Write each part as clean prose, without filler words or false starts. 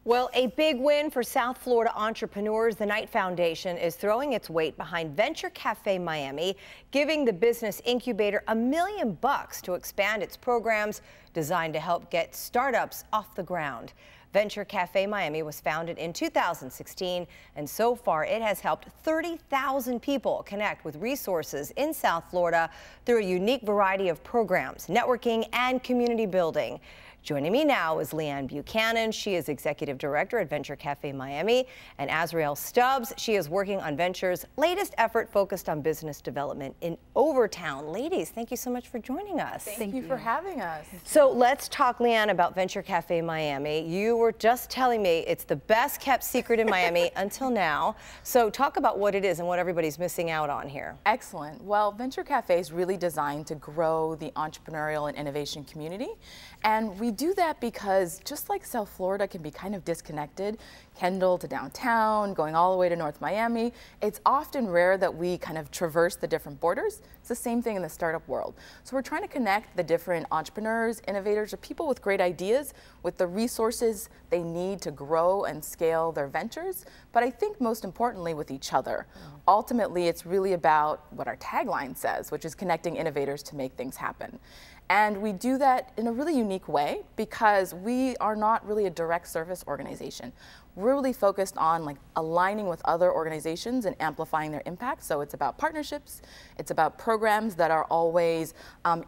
Well, a big win for South Florida entrepreneurs. The Knight Foundation is throwing its weight behind Venture Cafe Miami, giving the business incubator $1 million to expand its programs designed to help get startups off the ground. Venture Cafe Miami was founded in 2016, and so far it has helped 30,000 people connect with resources in South Florida through a unique variety of programs, networking, and community building. Joining me now is Leanne Buchanan. She is Executive Director at Venture Cafe Miami, and Azriel Stubbs. She is working on Venture's latest effort focused on business development in Overtown. Ladies, thank you so much for joining us. Thank you for having us. So let's talk, Leanne, about Venture Cafe Miami. You were just telling me it's the best kept secret in Miami until now. So talk about what it is and what everybody's missing out on here. Excellent. Well, Venture Cafe is really designed to grow the entrepreneurial and innovation community. And we do that because just like South Florida can be kind of disconnected, Kendall to downtown, going all the way to North Miami, it's often rare that we kind of traverse the different borders. It's the same thing in the startup world. So we're trying to connect the different entrepreneurs, innovators, or people with great ideas with the resources they need to grow and scale their ventures, but I think most importantly with each other. Ultimately, it's really about what our tagline says, which is connecting innovators to make things happen. And we do that in a really unique way because we are not really a direct service organization. We're really focused on aligning with other organizations and amplifying their impact. So it's about partnerships, it's about programs that are always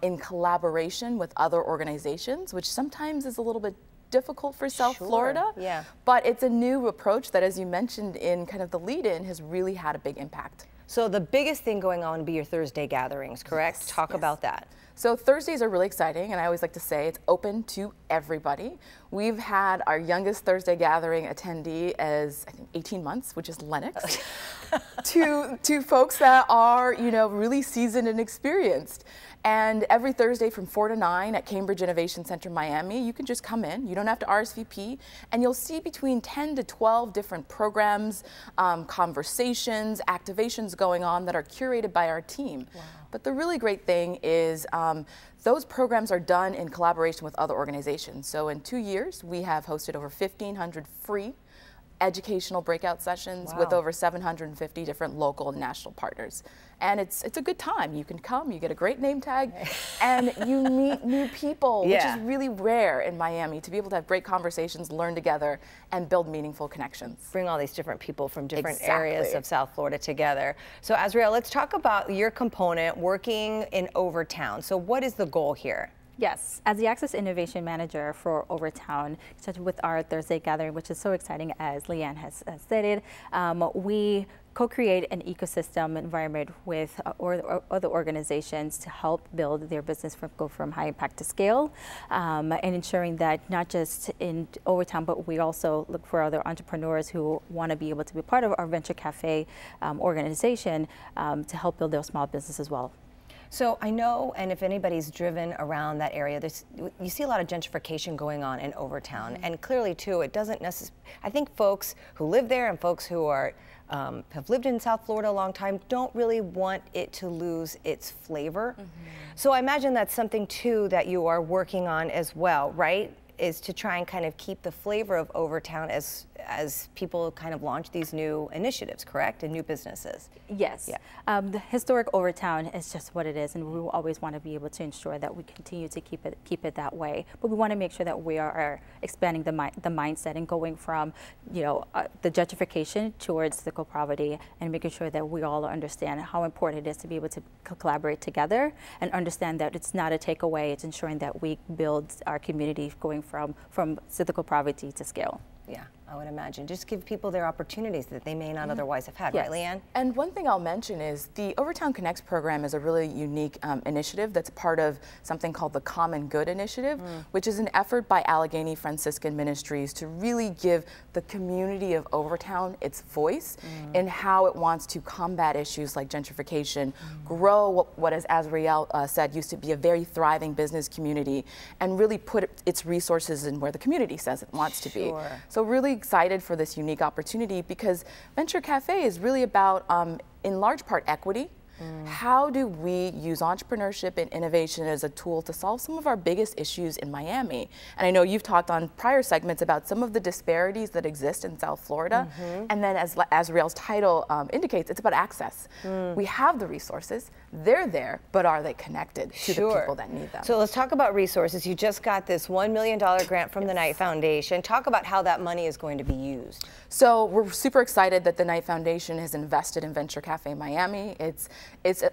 in collaboration with other organizations, which sometimes is a little bit difficult for South Florida. Yeah. But it's a new approach that, as you mentioned in kind of the lead-in, has really had a big impact. So the biggest thing going on would be your Thursday gatherings, correct? Yes, Talk about that. So Thursdays are really exciting, and I always like to say it's open to everybody. We've had our youngest Thursday gathering attendee as, I think, 18 months, which is Lennox, to folks that are, really seasoned and experienced. And every Thursday from 4 to 9 at Cambridge Innovation Center, Miami, you can just come in. You don't have to RSVP. And you'll see between 10 to 12 different programs, conversations, activations going on that are curated by our team. Wow. But the really great thing is those programs are done in collaboration with other organizations. So in 2 years, we have hosted over 1,500 free educational breakout sessions with over 750 different local and national partners. And it's a good time. You can come, you get a great name tag, and you meet new people, which is really rare in Miami, to be able to have great conversations, learn together, and build meaningful connections. Bring all these different people from different areas of South Florida together. So Azriel, let's talk about your component working in Overtown. So what is the goal here? Yes, as the Access Innovation Manager for Overtown, with our Thursday gathering, which is so exciting, as Leanne has stated, we co-create an ecosystem environment with other organizations to help build their business go from high impact to scale, and ensuring that not just in Overtown, but we also look for other entrepreneurs who want to be able to be part of our Venture Cafe organization to help build their small business as well. So I know, and if anybody's driven around that area, you see a lot of gentrification going on in Overtown, and clearly too, it doesn't necessarily. I think folks who live there and folks who are have lived in South Florida a long time don't really want it to lose its flavor. So I imagine that's something too that you are working on as well, right? Is to try and kind of keep the flavor of Overtown as people kind of launch these new initiatives, correct? And new businesses. Yes. Yeah. The historic Overtown is just what it is, and we will always want to be able to ensure that we continue to keep it that way. But we want to make sure that we are expanding the mindset and going from, the gentrification towards the poverty, and making sure that we all understand how important it is to be able to collaborate together and understand that it's not a takeaway. It's ensuring that we build our community going from physical poverty to scale. Yeah, I would imagine. Just give people their opportunities that they may not otherwise have had, right, Leanne? And one thing I'll mention is the Overtown Connects program is a really unique initiative that's part of something called the Common Good Initiative, which is an effort by Allegheny Franciscan Ministries to really give the community of Overtown its voice in how it wants to combat issues like gentrification, grow what, as Azriel said, used to be a very thriving business community, and really put its resources in where the community says it wants to be. So really excited for this unique opportunity because Venture Cafe is really about, in large part, equity, How do we use entrepreneurship and innovation as a tool to solve some of our biggest issues in Miami? And I know you've talked on prior segments about some of the disparities that exist in South Florida. And then as Azriel's title indicates, it's about access. We have the resources, they're there, but are they connected to the people that need them? So let's talk about resources. You just got this $1 million grant from the Knight Foundation. Talk about how that money is going to be used. So we're super excited that the Knight Foundation has invested in Venture Cafe Miami. It's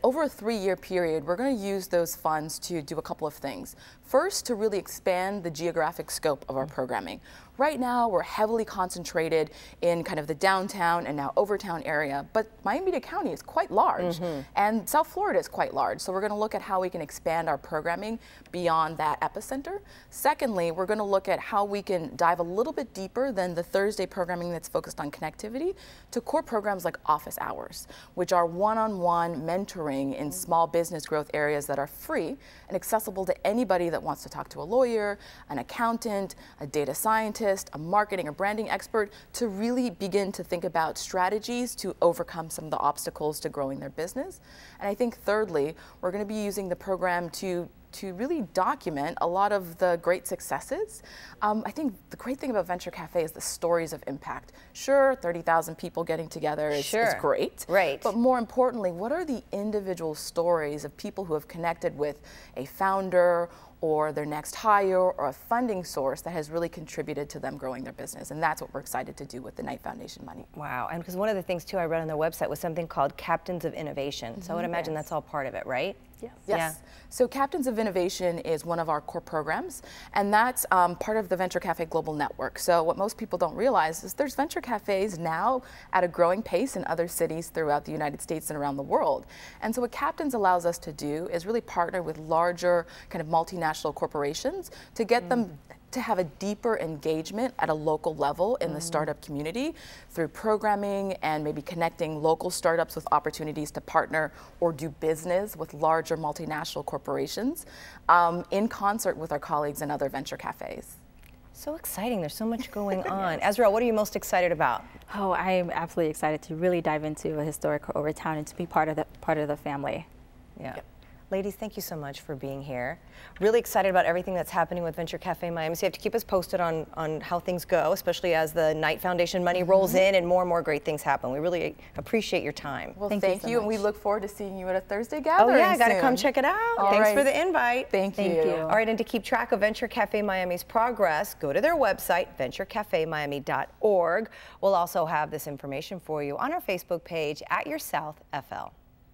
over a 3-year period. We're going to use those funds to do a couple of things. First, to really expand the geographic scope of our programming. Right now, we're heavily concentrated in kind of the downtown and now Overtown area, but Miami-Dade County is quite large, and South Florida is quite large. So we're going to look at how we can expand our programming beyond that epicenter. Secondly, we're going to look at how we can dive a little bit deeper than the Thursday programming that's focused on connectivity to core programs like office hours, which are one-on-one mentoring in small business growth areas that are free and accessible to anybody that wants to talk to a lawyer, an accountant, a data scientist, a marketing or branding expert, to really begin to think about strategies to overcome some of the obstacles to growing their business. And I think thirdly, we're going to be using the program to really document a lot of the great successes. I think the great thing about Venture Cafe is the stories of impact. Sure, 30,000 people getting together is great. Right. But more importantly, what are the individual stories of people who have connected with a founder or their next hire or a funding source that has really contributed to them growing their business? And that's what we're excited to do with the Knight Foundation money. Wow, and because one of the things too I read on their website was something called Captains of Innovation. So I would imagine that's all part of it, right? Yes. Yeah. So Captains of Innovation is one of our core programs, and that's part of the Venture Cafe Global Network. So what most people don't realize is there's Venture Cafes now at a growing pace in other cities throughout the United States and around the world. And so what Captains allows us to do is really partner with larger kind of multinational corporations to get them to have a deeper engagement at a local level in the startup community through programming and maybe connecting local startups with opportunities to partner or do business with larger multinational corporations in concert with our colleagues in other venture cafes. So exciting, there's so much going on. Azriel, what are you most excited about? Oh, I am absolutely excited to really dive into a historic Overtown and to be part of the family. Yeah. Ladies, thank you so much for being here. Really excited about everything that's happening with Venture Cafe Miami. So you have to keep us posted on how things go, especially as the Knight Foundation money rolls in and more great things happen. We really appreciate your time. Well, thank you, and we look forward to seeing you at a Thursday gathering. Oh yeah, I got to come check it out. Thanks for the invite. Thank you. All right, and to keep track of Venture Cafe Miami's progress, go to their website, venturecafemiami.org. We'll also have this information for you on our Facebook page @YourSouthFL.